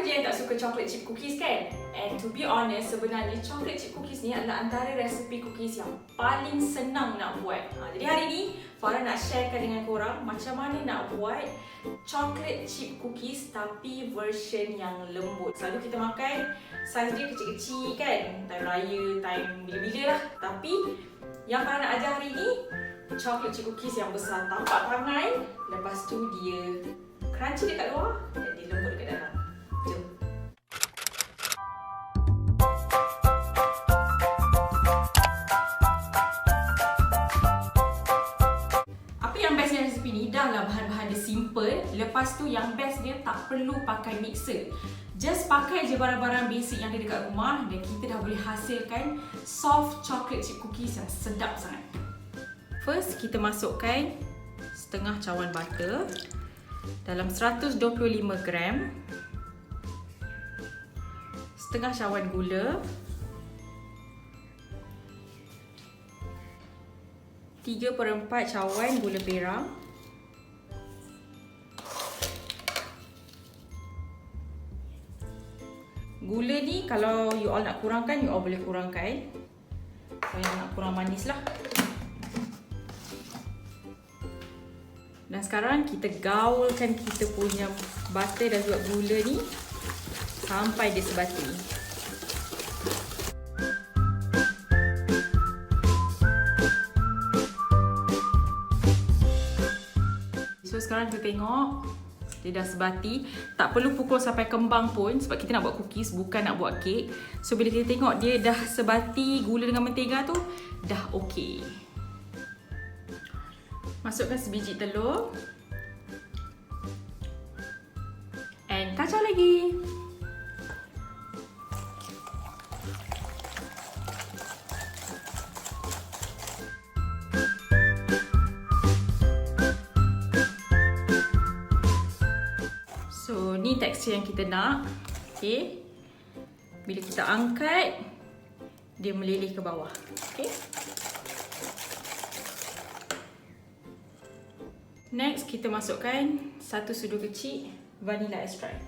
Siapa je yang tak suka chocolate chip cookies kan? And to be honest, sebenarnya chocolate chip cookies ni adalah antara resepi cookies yang paling senang nak buat. Jadi hari ni Farah nak sharekan dengan korang macam mana nak buat chocolate chip cookies tapi version yang lembut. Selalu kita makan saiz dia kecil-kecil kan, time raya, time bila-bila lah. Tapi yang Farah nak ajar hari ni chocolate chip cookies yang besar tapak tangan. Lepas tu dia crunchy dekat luar dan dia lembut dekat dalam. Jom. Apa yang bestnya resepi ni? Dah lah bahan-bahan dia simple. Lepas tu yang best dia tak perlu pakai mixer. Just pakai je barang-barang basic yang ada dekat rumah dan kita dah boleh hasilkan soft chocolate chip cookies yang sedap sangat. First, kita masukkan setengah cawan butter dalam 125 gram, setengah cawan gula, 3/4 cawan gula perang, gula ni kalau you all nak kurangkan, you all boleh kurangkan. Kalau yang nak kurang manis lah. Dan sekarang kita gaulkan kita punya butter dan juga gula ni sampai dia sebati. So sekarang kita tengok dia dah sebati. Tak perlu pukul sampai kembang pun sebab kita nak buat cookies, bukan nak buat kek. So bila kita tengok dia dah sebati gula dengan mentega tu, dah okey. Masukkan sebiji telur and kacau lagi. So ni tekstur yang kita nak. Okay. Bila kita angkat, dia meleleh ke bawah. Okay. Next, kita masukkan 1 sudu kecil vanilla extract.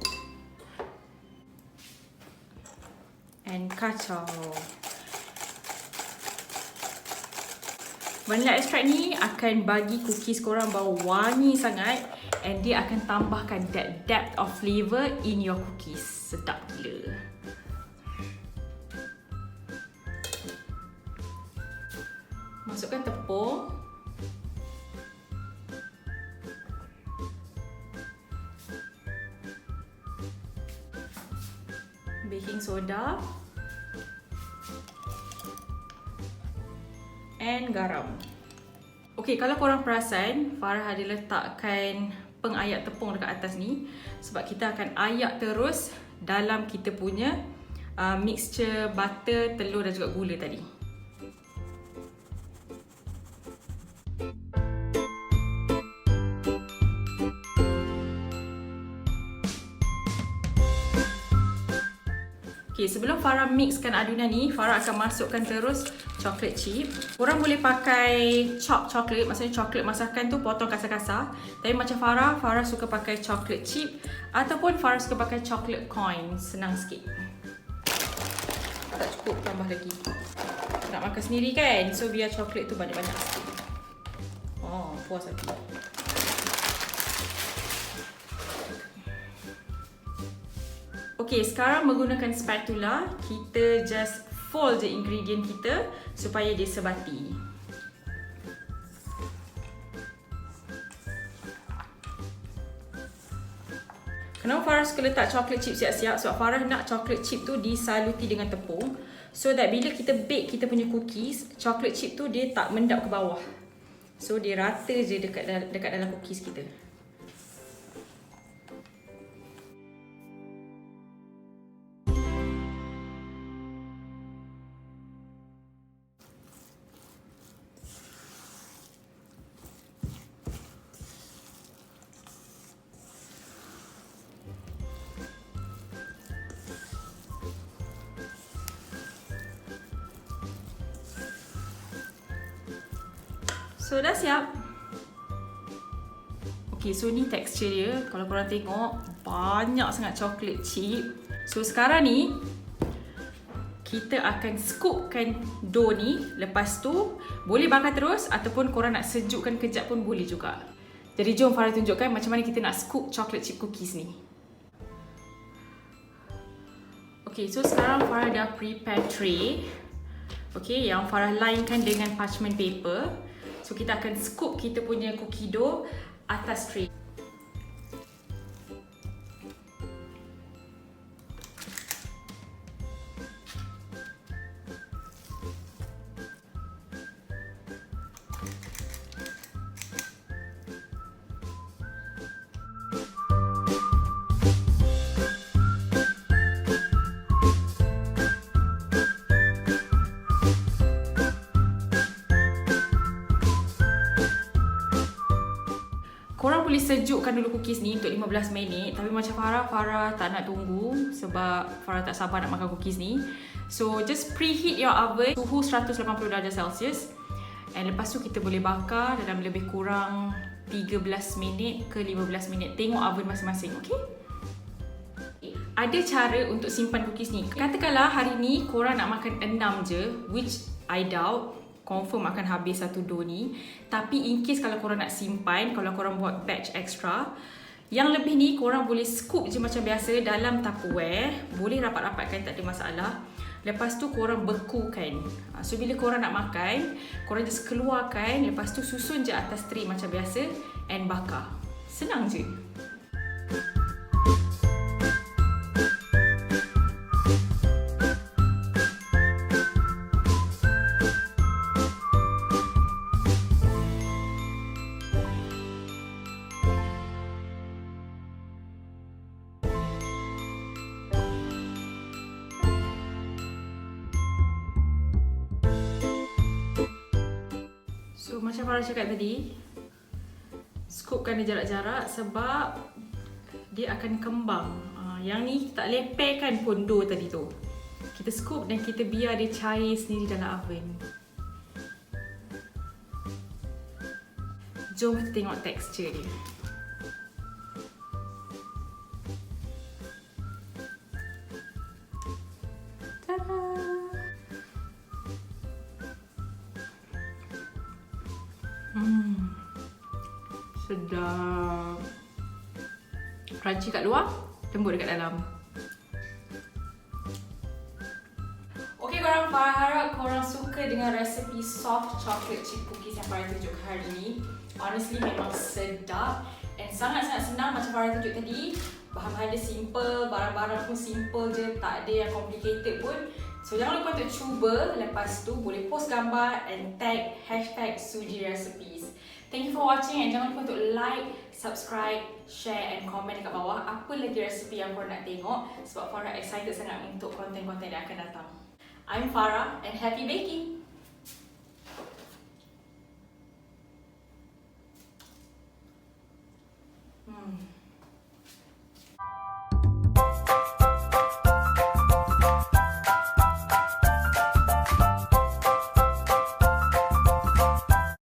And kacau. Vanilla extract ni akan bagi cookies korang bau wangi sangat. And dia akan tambahkan that depth of flavour in your cookies. Sedap gila. Masukkan tepung. Baking soda and garam. Okey, kalau korang perasan, Farah ada letakkan pengayak tepung dekat atas ni sebab kita akan ayak terus dalam kita punya mixture butter, telur dan juga gula tadi. Okay, sebelum Farah mixkan adunan ni, Farah akan masukkan terus chocolate chip. Korang boleh pakai chop chocolate, maksudnya coklat masakan tu potong kasar-kasar. Tapi macam Farah suka pakai chocolate chip ataupun Farah suka pakai chocolate coin, senang sikit. Tak cukup, tambah lagi. Nak makan sendiri kan, so biar coklat tu banyak-banyak sikit. Oh, puas hati. Okay, sekarang menggunakan spatula, kita just fold je ingredient kita supaya dia sebati. Kenapa Farah suka letak chocolate chip siap-siap? Sebab Farah nak chocolate chip tu disaluti dengan tepung, so that bila kita bake kita punya cookies, chocolate chip tu dia tak mendap ke bawah. So dia rata je dekat dalam cookies kita. So dah siap. Okay, so ni tekstur dia. Kalau korang tengok, banyak sangat coklat chip. So sekarang ni kita akan scoopkan dough ni. Lepas tu boleh bakar terus ataupun korang nak sejukkan kejap pun boleh juga. Jadi jom Farah tunjukkan macam mana kita nak scoop chocolate chip cookies ni. Okay, so sekarang Farah dah prepare tray. Okay, yang Farah linekan dengan parchment paper. So kita akan scoop kita punya cookie dough atas tray. Korang boleh sejukkan dulu cookies ni untuk 15 minit. Tapi macam Farah tak nak tunggu sebab Farah tak sabar nak makan cookies ni. So just preheat your oven suhu 180 darjah Celsius. And lepas tu kita boleh bakar dalam lebih kurang 13 minit ke 15 minit. Tengok oven masing-masing, okay? Ada cara untuk simpan cookies ni. Katakanlah hari ni korang nak makan 6 je, which I doubt. Confirm akan habis satu dough ni. Tapi in case kalau korang nak simpan, kalau korang buat batch extra, yang lebih ni korang boleh scoop je macam biasa dalam Tupperware. Boleh rapat-rapatkan, tak ada masalah. Lepas tu korang bekukan. So bila korang nak makan, korang just keluarkan. Lepas tu susun je atas tray macam biasa and bakar. Senang je. So macam Farah cakap tadi, scoopkan dia jarak-jarak sebab dia akan kembang. Yang ni tak lepehkan pun dough tadi tu. Kita scoop dan kita biar dia cair sendiri dalam oven. Jom kita tengok tekstur dia. Tada! Sedap. Crunchy kat luar, lembut dekat dalam. Okay korang, Farah harap korang suka dengan resepi soft chocolate chip cookies yang Farah tunjuk hari ni. Honestly memang sedap and sangat-sangat senang macam Farah tunjuk tadi. Bahan-bahan dia simple, barang-barang pun simple je, tak ada yang complicated pun. So jangan lupa untuk cuba. Lepas tu boleh post gambar and tag #sujirecipes. Thank you for watching and jangan lupa untuk like, subscribe, share and comment dekat bawah apa lagi resepi yang korang nak tengok sebab Farah excited sangat untuk konten-konten yang akan datang. I'm Farah and happy baking!